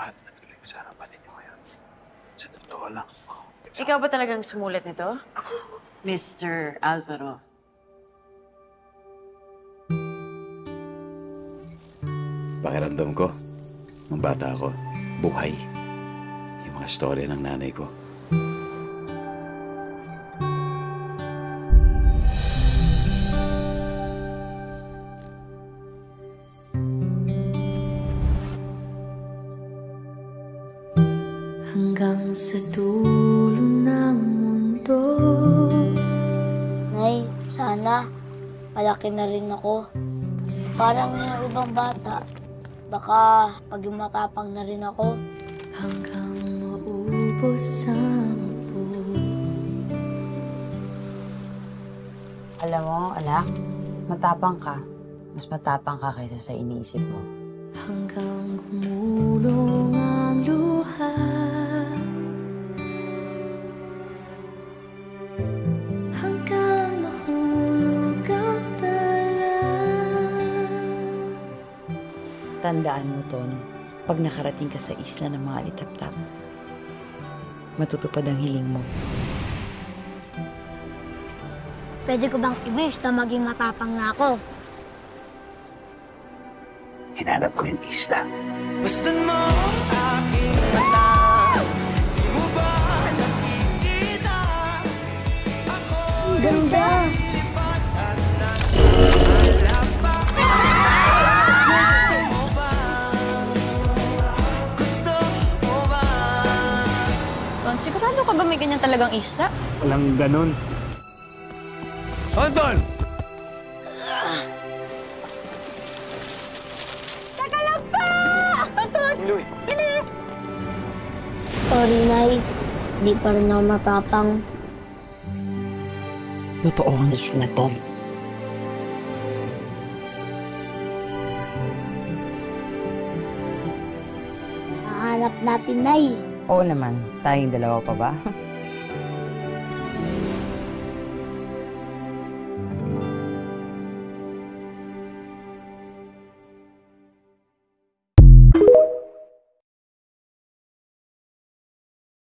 Mahal na tuloy sa harapan ninyo ngayon. Sa totoo lang. Ikaw ba talagang sumulat nito? Mr. Alvaro. Pakiramdam ko, nung bata ako, buhay. Yung mga storya ng nanay ko. Hanggang sa dulo ng mundo. Nay, sana malaki na rin ako. Parang yung ibang bata. Baka paging matapang na rin ako. Hanggang maubos ang buo. Alam mo, anak, matapang ka. Mas matapang ka kaysa sa iniisip mo. Hanggang gumulong ang luha. Hanggang mahulog ang tala. Tandaan mo, Ton, pag nakarating ka sa isla ng mga alitaptap, matutupad ang hiling mo. Pwede ko bang i-wish na maging matapang na ako? Hinanap ko yung isla. Basta mo ang aking mata. Di mo ba nakikita? Ako Ganda! lilipat at naglalapa. Gusto mo ba? Gusto mo ba? Ton, sigurado ka ba may ganyan talagang isla? Walang ganun. Anton! Teka lang pa! Anton! Bilis! Sorry, Nay. Di pa rin ako matapang. Totoo ang isla, Ton. Mahanap natin, Nay. Oo naman, tayong dalawa pa ba?